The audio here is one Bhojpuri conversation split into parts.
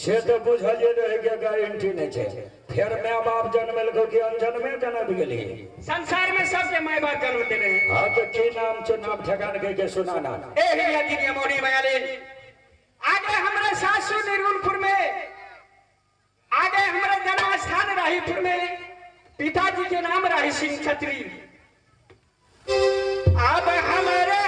से तो बुझलिए रहे के गारंटी नहीं छे। फिर माय बाप जन्मल को कि अनजन्मे जन्म गेली। संसार में सबके माय बाप जन्म देने हैं। हां तो की नाम छे, नाम ठिकान के सुनाना। ए हिया दीदी मोरी बंगाली आगे हमारे सासू निर्गुणपुर में, आगे हमारे जन्म स्थान राहीपुर में पिताजी के नाम राही सिंह छत्री। अब हमारे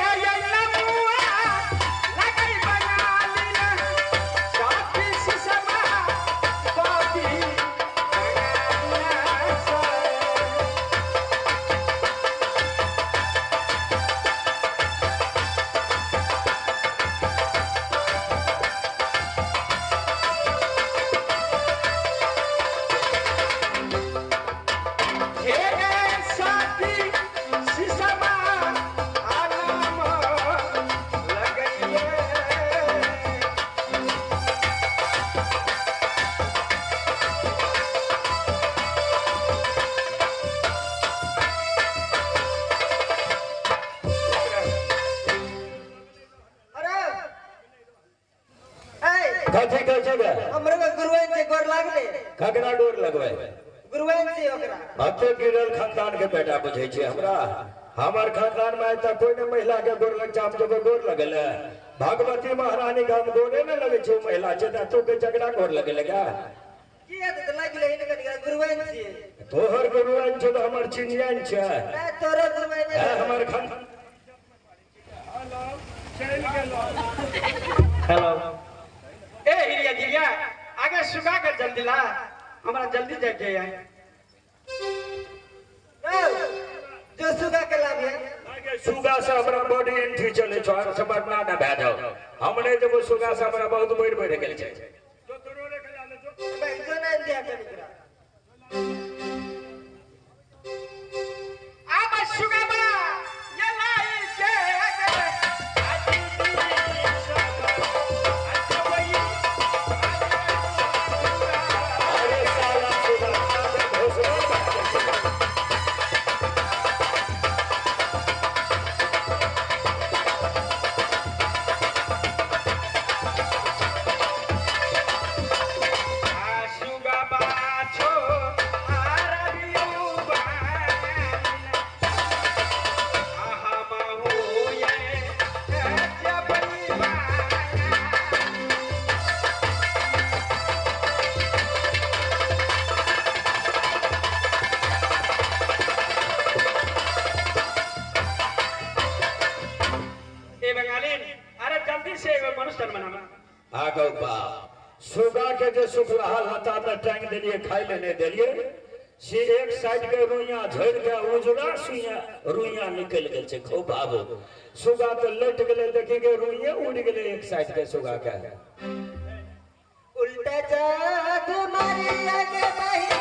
ककरा डोर लगवे गुरुवाइन से ओकरा हते गिरल खानदान के बेटा बुझे छे। हमरा हमर खानदान में त कोई ने महिला के गोर लग जाम जब गोर लगल भगवती महारानी का हम गोरे न लगे छे। महिला छे त तो के झगड़ा गोर लगेगा की है तो लगले इन के गुरुवाइन से। तोहर गुरुवाइन छे तो हमर चिनियान छे। ए तोरा गुरुवाइन है हमर खान। हेलो ए हिरिया दिया आगे सुगा कर जल्दी ला, हमारा जल्दी जाके है जो सुगा के लाभ है। आगे सुगा से हमरा बॉडी एंट्री चले छ और सब ना ना भै जाओ। हमने जब सुगा से हमरा बहुत बैठ बैठ गेल छै। जो तोरो ले खला ले जो भाई जो ना दिया करा आ बस सुगा बा ये लाई के सुगा के जो सुख रहल हता त टांग देलिए खाई लेने देलिए से एक साइड के रुइया झड़ के उजड़ा सुइया रुइया निकल गेल छे। खूब बाबू सुगा तो लट गेले देखि के रुइया उड़ गेले एक साइड के सुगा के। उल्टा जाग मारे लगे बहिया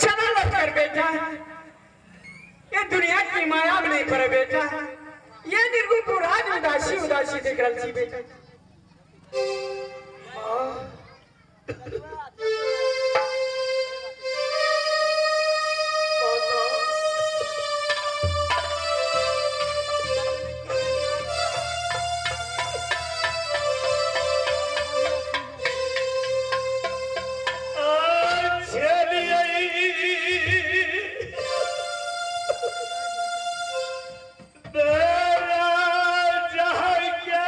चलो लड़कर बेटा, ये दुनिया की माया में नहीं पड़े बेटा। ये निर्गुणपुर आज उदासी उदासी दिख रही थी बेटा। जहाँ क्या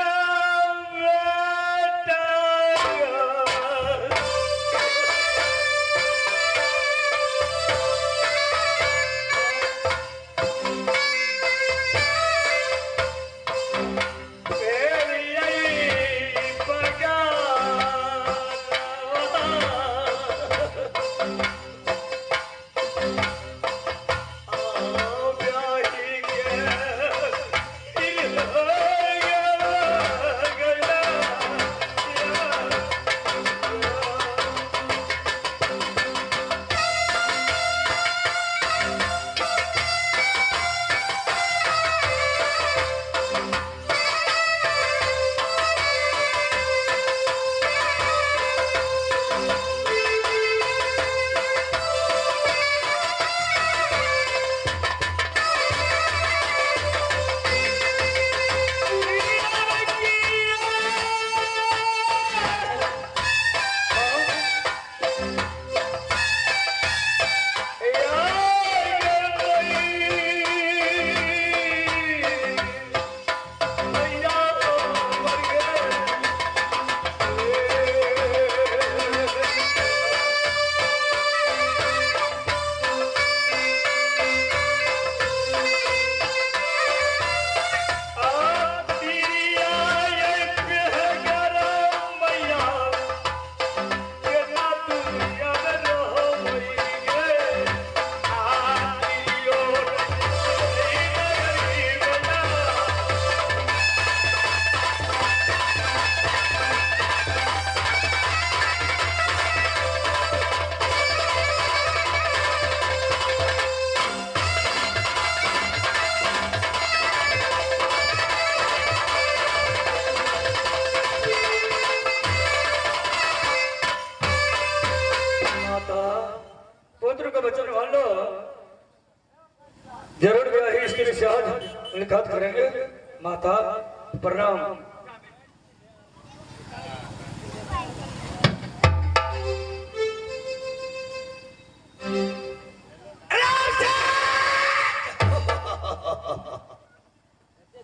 मुलाकात करेंगे। माता प्रणाम।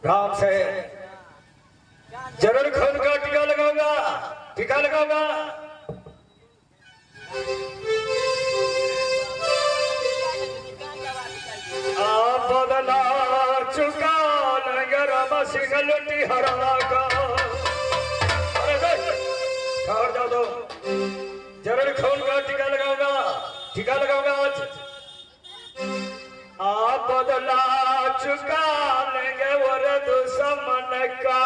राम से जरूर खून का टीका लगाऊंगा, टीका लगाऊंगा। आप बदला चुका लंगर सिंगल हरा का। ठहर जाओ तो जरूर खून का टीका लगाऊंगा, टीका लगाऊंगा आज। आप बदला चुका लेंगे वो दुश्मन का।